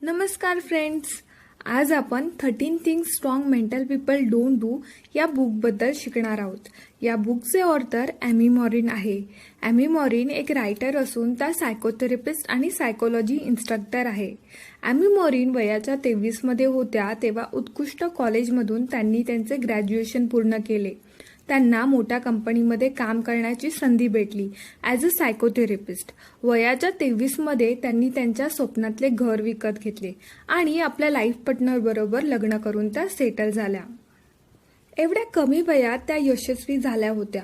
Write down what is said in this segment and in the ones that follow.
नमस्कार फ्रेंड्स. आज आपण 13 things strong mental people don't do या बुकबद्दल शिकणार आहोत. या बुकचे ऑथर ॲमी मॉरिन आहे. ॲमी मॉरिन एक रायटर असून त्या सायकोथेरपिस्ट आणि सायकोलॉजी इन्स्ट्रक्टर आहे. ॲमी मॉरिन वयाच्या 23 मध्ये होत्या तेव्हा उत्कृष्ट कॉलेजमधून त्यांनी त्यांचे ग्रॅज्युएशन पूर्ण केले. त्यांना मोठ्या कंपनीमध्ये काम करण्याची संधी भेटली ॲज अ सायकोथेरपिस्ट. वयाच्या 23 मध्ये त्यांनी त्यांच्या स्वप्नातले घर विकत घेतले आणि आपल्या लाईफ पार्टनर बरोबर लग्न करून त्या सेटल झाल्या. एवढ्या कमी वयात त्या यशस्वी झाल्या होत्या.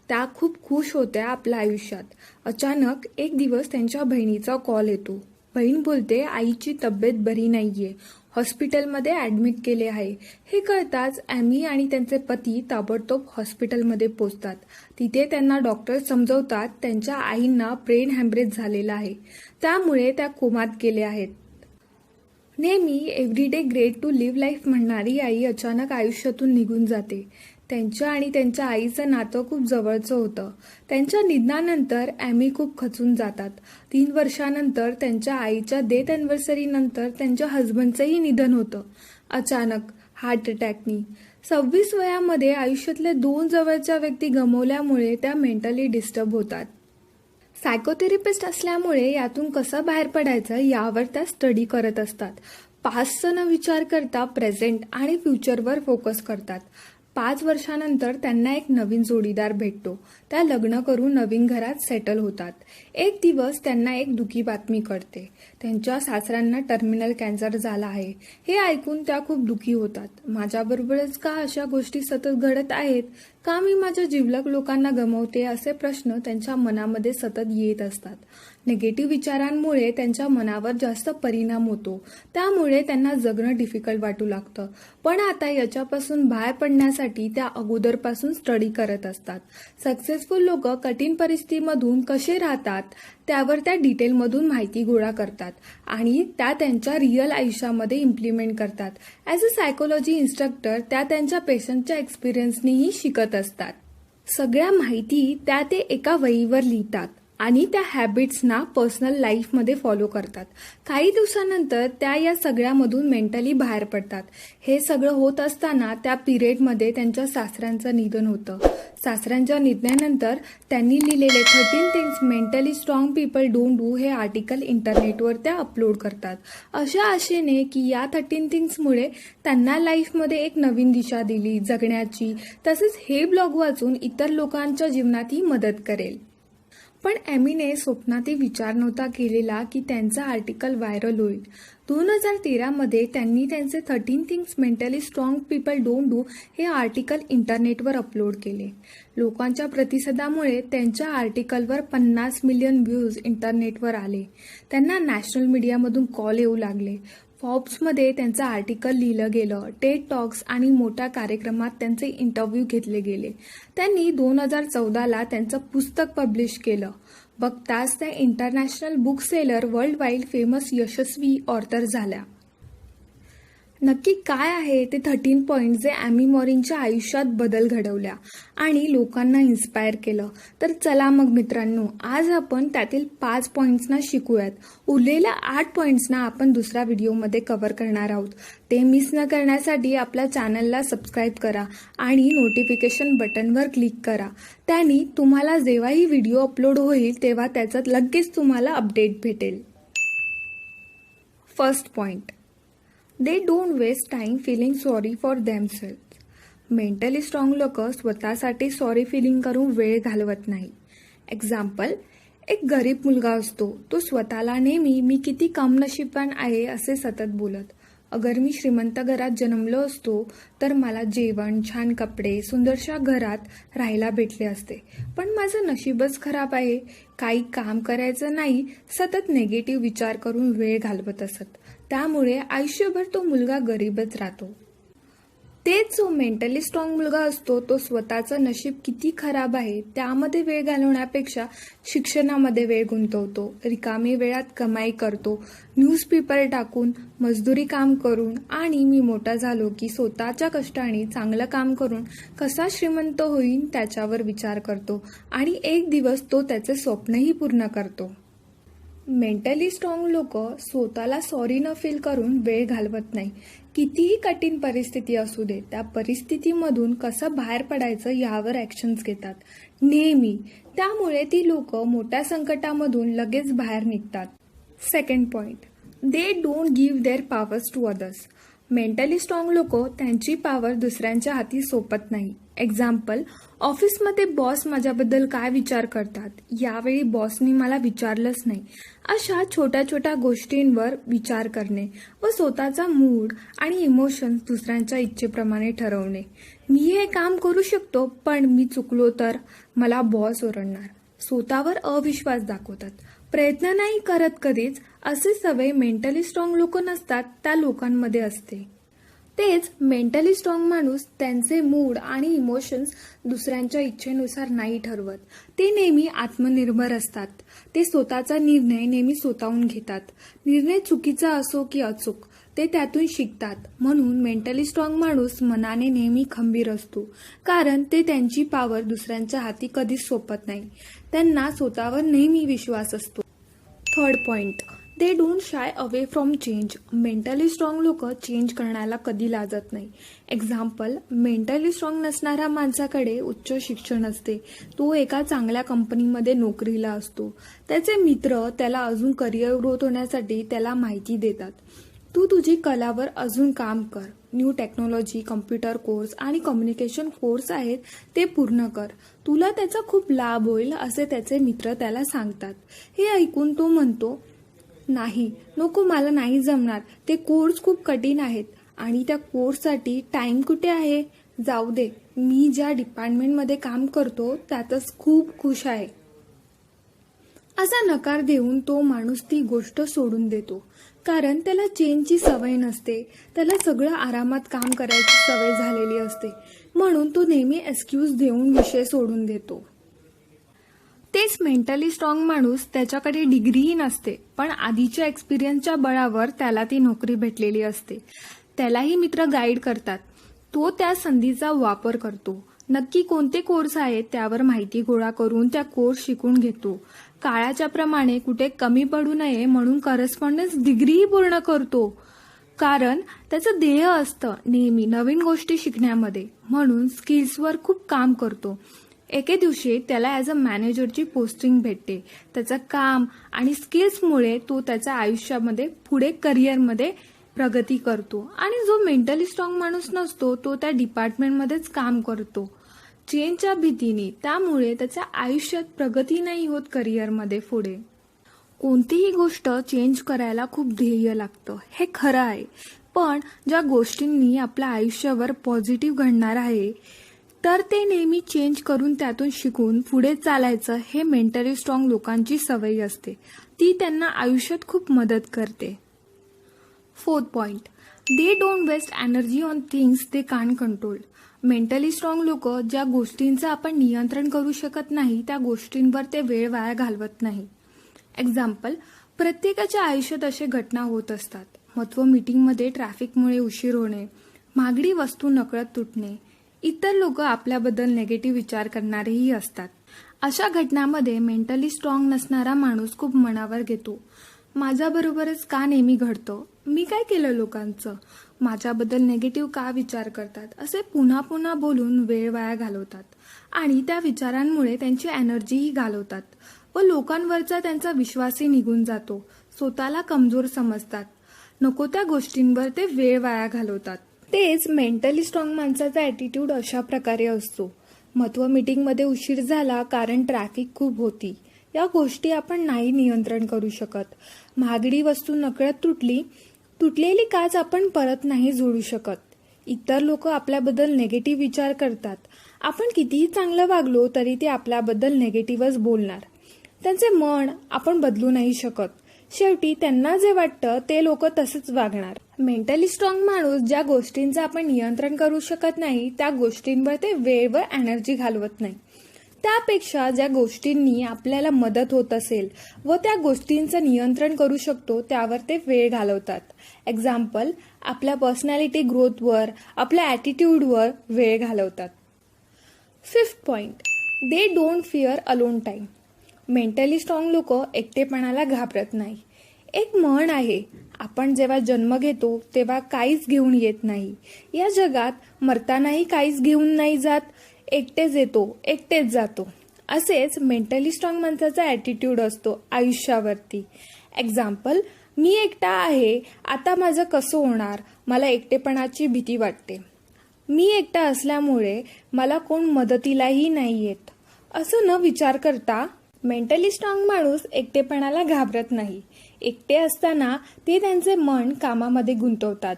त्या खूप खुश होत्या आपल्या आयुष्यात. अचानक एक दिवस त्यांच्या बहिणीचा कॉल येतो. बहीण बोलते, आईची तब्येत बरी नाहीये, हॉस्पिटलमध्ये ॲडमिट केले आहे. हे कळताच ॲमी आणि त्यांचे पती ताबडतोब हॉस्पिटलमध्ये पोहोचतात. तिथे त्यांना डॉक्टर समजवतात त्यांच्या आईंना ब्रेन हॅमरेज झालेला आहे, त्यामुळे त्या कोमात गेले आहेत. नेहमी everyday great to live life म्हणणारी आई अचानक आयुष्यातून निघून जाते. त्यांच्या आणि त्यांच्या आईचं नातं खूप जवळचं होतं. त्यांच्या निधनानंतर ॲमी खूप खचून जातात. 3 वर्षानंतर त्यांच्या आईच्या डेथ अॅनिव्हर्सरीनंतर त्यांच्या हजबंडचंही निधन होतं अचानक हार्ट अटॅकनी. 26 वयामध्ये आयुष्यातल्या 2 जवळच्या व्यक्ती गमावल्यामुळे त्या मेंटली डिस्टर्ब होतात. सायकोथेरपिस्ट असल्यामुळे यातून कसं बाहेर पडायचं यावर त्या स्टडी करत असतात. पास्टचा न विचार करता प्रेझेंट आणि फ्युचरवर फोकस करतात. 5 वर्षानंतर त्यांना एक नवीन जोडीदार भेटतो. त्या लग्न करून नवीन घरात सेटल होतात. एक दिवस त्यांना एक दुःखी बातमी कळते. त्यांच्या सासऱ्यांना टर्मिनल कॅन्सर झाला आहे. हे ऐकून त्या खूप दुःखी होतात. माझ्याबरोबरच का अशा गोष्टी सतत घडत आहेत? का मी माझ्या जिवलग लोकांना गमावते? असे प्रश्न त्यांच्या मनामध्ये सतत येत असतात. निगेटिव्ह विचारांमुळे त्यांच्या मनावर जास्त परिणाम होतो. त्यामुळे त्यांना जगणं डिफिकल्ट वाटू लागतं. पण आता याच्यापासून बाहेर पडण्यासाठी त्या अगोदरपासून स्टडी करत असतात. सक्सेसफुल लोक कठीण परिस्थितीमधून कसे राहतात त्यावर त्या डिटेलमधून माहिती गोळा करतात आणि त्या त्यांच्या रिअल आयुष्यामध्ये इम्प्लिमेंट करतात. ॲज अ सायकोलॉजी इन्स्ट्रक्टर त्या त्यांच्या पेशंटच्या एक्सपिरियन्सनीही शिकत असतात. सगळ्या माहिती त्या ते एका वहीवर लिहितात आणि त्या हॅबिट्सना पर्सनल लाईफमध्ये फॉलो करतात. काही दिवसानंतर त्या या सगळ्यामधून मेंटली बाहेर पडतात. हे सगळं होत असताना त्या पिरियडमध्ये त्यांच्या सासऱ्यांचं निधन होतं. सासऱ्यांच्या निधनानंतर त्यांनी लिहिलेले 13 things mentally strong people don't do हे आर्टिकल इंटरनेटवर त्या अपलोड करतात. अशा आशेने की या 13 थिंग्समुळे त्यांना लाईफमध्ये एक नवीन दिशा दिली जगण्याची. तसेच हे ब्लॉग वाचून इतर लोकांच्या जीवनातही मदत करेल. पण ॲमीने स्वप्नातही विचार नव्हता केलेला की त्यांचा आर्टिकल व्हायरल होईल. 2013 मध्ये त्यांनी त्यांचे 13 things mentally strong people don't do हे आर्टिकल इंटरनेटवर अपलोड केले. लोकांच्या प्रतिसादामुळे त्यांच्या आर्टिकलवर 50 मिलियन व्ह्यूज इंटरनेटवर आले. त्यांना नॅशनल मीडियामधून कॉल येऊ लागले. फॉर्ब्समध्ये त्यांचं आर्टिकल लिहिलं गेलं. टेड टॉक्स आणि मोठ्या कार्यक्रमात त्यांचे इंटरव्ह्यू घेतले गेले. त्यांनी 2014ला त्यांचं पुस्तक पब्लिश केलं. बघताच त्या international book seller world wide famous यशस्वी ऑथर झाल्या. नक्की काय आहे ते 13 पॉईंट्स जे ॲमी मॉरिनच्या आयुष्यात बदल घडवल्या आणि लोकांना इन्स्पायर केलं? तर चला मग मित्रांनो, आज आपण त्यातील 5 पॉईंट्सना शिकूयात. उरलेल्या 8 पॉईंट्सना आपण दुसऱ्या व्हिडिओमध्ये कव्हर करणार आहोत. ते मिस न करण्यासाठी आपल्या चॅनलला सबस्क्राईब करा आणि नोटिफिकेशन बटनवर क्लिक करा. त्याने तुम्हाला जेव्हाही व्हिडिओ अपलोड होईल तेव्हा त्याच्यात लगेच तुम्हाला अपडेट भेटेल. First point, they don't waste time feeling sorry for themselves. Mentally strong लोक स्वतःसाठी सॉरी फिलिंग करून वेळ घालवत नाही. एक्झाम्पल, एक गरीब मुलगा असतो. तो स्वतःला नेहमी मी किती कमनशीबवान आहे असे सतत बोलत. अगर मी श्रीमंत घरात जन्मलो असतो तर मला जेवण, छान कपडे, सुंदरशा घरात राहायला भेटले असते. पण माझं नशीबच खराब आहे, काही काम करायचं नाही, सतत निगेटिव्ह विचार करून वेळ घालवत असत. त्यामुळे आयुष्यभर तो मुलगा गरीबच राहतो. तेच जो मेंटली स्ट्रॉंग मुलगा असतो तो स्वतःचं नशीब किती खराब आहे त्यामध्ये वेळ घालवण्यापेक्षा शिक्षणामध्ये वेळ गुंतवतो. रिकामी वेळात कमाई करतो. न्यूजपेपर टाकून, मजदुरी काम करून आणि मी मोठा झालो की स्वतःच्या कष्टाने चांगलं काम करून कसा श्रीमंत होईन त्याच्यावर विचार करतो आणि एक दिवस तो त्याचे स्वप्नही पूर्ण करतो. मेंटली स्ट्रॉंग लोक स्वतःला सॉरी न फील करून वेळ घालवत नाही. कितीही कठीण परिस्थिती असू दे, त्या परिस्थितीमधून कसं बाहेर पडायचं यावर ॲक्शन्स घेतात नेहमी. त्यामुळे ती लोक मोठ्या संकटामधून लगेच बाहेर निघतात. Second point, they don't give their powers to others. Mentally strong लोक त्यांची पॉवर दुसऱ्यांच्या हाती सोपत नाही. एक्झाम्पल, ऑफिसमध्ये बॉस माझ्याबद्दल काय विचार करतात, यावेळी बॉसनी मला विचारलंच नाही, अशा छोट्या छोट्या गोष्टींवर विचार करणे व स्वतःचा मूड आणि इमोशन्स दुसऱ्यांच्या इच्छेप्रमाणे ठरवणे. मी हे काम करू शकतो, पण मी चुकलो तर मला बॉस ओरडणार. स्वतःवर अविश्वास दाखवतात, प्रयत्न नाही करत कधीच. असे सवय मेंटली स्ट्रॉंग लोक नसतात त्या लोकांमध्ये असते. तेच मेंटली स्ट्रॉंग माणूस त्यांचे मूड आणि इमोशन्स दुसऱ्यांच्या इच्छेनुसार नाही ठरवत. ते नेहमी आत्मनिर्भर असतात. ते स्वतःचा निर्णय नेहमी स्वतःहून घेतात. निर्णय चुकीचा असो की अचूक, ते त्यातून शिकतात. म्हणून मेंटली स्ट्रॉंग माणूस मनाने नेहमी खंबीर असतो, कारण ते त्यांची पॉवर दुसऱ्यांच्या हाती कधीच सोपत नाही. त्यांना स्वतःवर नेहमी विश्वास असतो. Third point, they don't shy away from change. Mentally strong लोक चेंज करण्याला कधी लाजत नाही. एक्झाम्पल, मेंटली स्ट्रॉंग नसणाऱ्या माणसाकडे उच्च शिक्षण असते. तो एका चांगल्या कंपनीमध्ये नोकरीला असतो. त्याचे मित्र त्याला अजून करिअर ग्रोथ होण्यासाठी त्याला माहिती देतात. तू तुझी कलावर अजून काम कर. न्यू टेक्नॉलॉजी, कम्प्युटर कोर्स आणि कम्युनिकेशन कोर्स आहेत ते पूर्ण कर. तुला त्याचा खूप लाभ होईल असे त्याचे मित्र त्याला सांगतात. हे ऐकून तो म्हणतो, नाही, नको, मला नाही जमणार. ते कोर्स खूप कठीण आहेत आणि त्या कोर्ससाठी टाइम कुठे आहे. जाऊ दे, मी ज्या डिपार्टमेंटमध्ये काम करतो त्यातच खूप खुश आहे. असा नकार देऊन तो माणूस ती गोष्ट सोडून देतो, कारण त्याला चेंजची सवय नसते. त्याला सगळं आरामात काम करायची सवय झालेली असते. म्हणून तो नेहमी एक्सक्यूज देऊन विषय सोडून देतो. तेच मेंटली स्ट्रॉंग माणूस, त्याच्याकडे डिग्रीही नसते, पण आधीच्या एक्सपिरियन्सच्या बळावर त्याला ती नोकरी भेटलेली असते. त्यालाही मित्र गाईड करतात. तो त्या संधीचा वापर करतो. नक्की कोणते कोर्स आहेत त्यावर माहिती गोळा करून त्या कोर्स शिकून घेतो. काळाच्या प्रमाणे कुठे कमी पडू नये म्हणून करस्पॉन्डन्स डिग्रीही पूर्ण करतो, कारण त्याचं ध्येय असतं नेहमी नवीन गोष्टी शिकण्यामध्ये. म्हणून स्किल्सवर खूप काम करतो. एके दिवशी त्याला ॲज अ मॅनेजरची पोस्टिंग भेटते. त्याचं काम आणि स्किल्समुळे तो त्याच्या आयुष्यामध्ये पुढे करिअरमध्ये प्रगती करतो. आणि जो मेंटली स्ट्रॉंग माणूस नसतो तो त्या डिपार्टमेंटमध्येच काम करतो चेंजच्या भीतीने. त्यामुळे त्याच्या आयुष्यात प्रगती नाही होत करिअरमध्ये पुढे. कोणतीही गोष्ट चेंज करायला खूप ध्येय लागतं, हे खरं आहे. पण ज्या गोष्टींनी आपल्या आयुष्यावर पॉझिटिव्ह घडणार आहे तर ते नेहमी चेंज करून त्यातून शिकून पुढे चालायचं, हे मेंटली स्ट्रॉंग लोकांची सवय असते. ती त्यांना आयुष्यात खूप मदत करते. Fourth point, they don't waste energy on things they can't control. Mentally strong लोक ज्या गोष्टींचं आपण नियंत्रण करू शकत नाही त्या गोष्टींवर ते वेळ वाया घालवत नाही. एक्झाम्पल, प्रत्येकाच्या आयुष्यात अशा घटना होत असतात. महत्त्व मीटिंगमध्ये ट्रॅफिकमुळे उशीर होणे, महागडी वस्तू नकळत तुटणे, इतर लोक आपल्याबद्दल नेगेटिव्ह विचार करणारेही असतात. अशा घटनांमध्ये मेंटली स्ट्रॉंग नसणारा माणूस खूप मनावर घेतो. माझ्याबरोबरच का नेहमी घडतं, मी काय केलं लोकांचं, माझ्याबद्दल नेगेटिव्ह का विचार करतात, असे पुन्हा पुन्हा बोलून वेळ वाया घालवतात आणि त्या विचारांमुळे त्यांची एनर्जीही घालवतात व लोकांवरचा त्यांचा विश्वासही निघून जातो. स्वतःला कमजोर समजतात. नको त्या गोष्टींवर ते वेळ वाया घालवतात. तेच मेंटली स्ट्रॉंग माणसाचा ॲटिट्यूड अशा प्रकारे असतो. महत्त्व मीटिंगमध्ये उशीर झाला कारण ट्रॅफिक खूप होती. या गोष्टी आपण नाही नियंत्रण करू शकत. महागडी वस्तू नकळत तुटलेली काच आपण परत नाही जोडू शकत. इतर लोक आपल्याबद्दल नेगेटिव्ह विचार करतात. आपण कितीही चांगलं वागलो तरी ते आपल्याबद्दल नेगेटिव्हच बोलणार. त्यांचे मन आपण बदलू नाही शकत. शेवटी त्यांना जे वाटतं ते लोक तसंच वागणार. मेंटली स्ट्रॉंग माणूस ज्या गोष्टींचं आपण नियंत्रण करू शकत नाही त्या गोष्टींवर ते वेळ व एनर्जी घालवत नाही. त्यापेक्षा ज्या गोष्टींनी आपल्याला मदत होत असेल व त्या गोष्टींचं नियंत्रण करू शकतो त्यावर ते वेळ घालवतात. एक्झाम्पल, आपल्या पर्सनॅलिटी ग्रोथवर, आपल्या ॲटिट्यूडवर वेळ घालवतात. Fifth point, they don't fear alone time. Mentally strong लोक एकटेपणाला घाबरत नाही. एक म्हण आहे, आपण जेव्हा जन्म घेतो तेव्हा काहीच घेऊन येत नाही. या जगात मरतानाही काहीच घेऊन नाही जात. एकटेच येतो, एकटेच जातो. असेच मेंटली स्ट्रॉंग माणसाचा ॲटिट्यूड असतो आयुष्यावरती. एक्झाम्पल, मी एकटा आहे, आता माझं कसं होणार, मला एकटेपणाची भीती वाटते. मी एकटा असल्यामुळे मला कोण मदतीलाही नाही येत. असं न विचार करता मेंटली स्ट्रॉंग माणूस एकटेपणाला घाबरत नाही. एकटे असताना ते त्यांचे मन कामामध्ये गुंतवतात.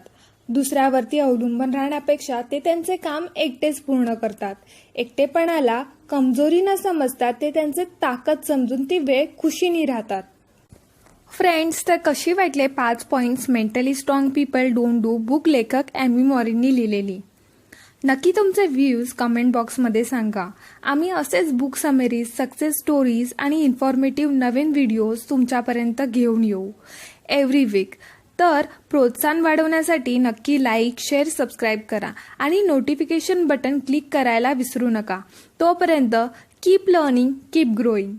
दुसऱ्यावरती अवलंबून राहण्यापेक्षा ते त्यांचे काम एकटेच पूर्ण करतात. एकटेपणाला कमजोरी न समजता ते त्यांचे ताकद समजून ती वेळ खुशीने राहतात. फ्रेंड्स, तर कशी वाटले 5 points mentally strong people don't do book लेखक एमी मॉरिननी लिहिलेली. नक्की तुमचे व्ह्यूज कमेंट बॉक्समध्ये सांगा. आम्ही असेच बुक समरीज, सक्सेस स्टोरीज आणि इन्फॉर्मेटिव्ह नवीन व्हिडिओज तुमच्यापर्यंत घेऊन येऊ एव्हरी वीक. तर प्रोत्साहन वाढवण्यासाठी नक्की लाईक, शेअर, सबस्क्राईब करा आणि नोटिफिकेशन बटन क्लिक करायला विसरू नका. तोपर्यंत कीप लर्निंग, कीप ग्रोईंग.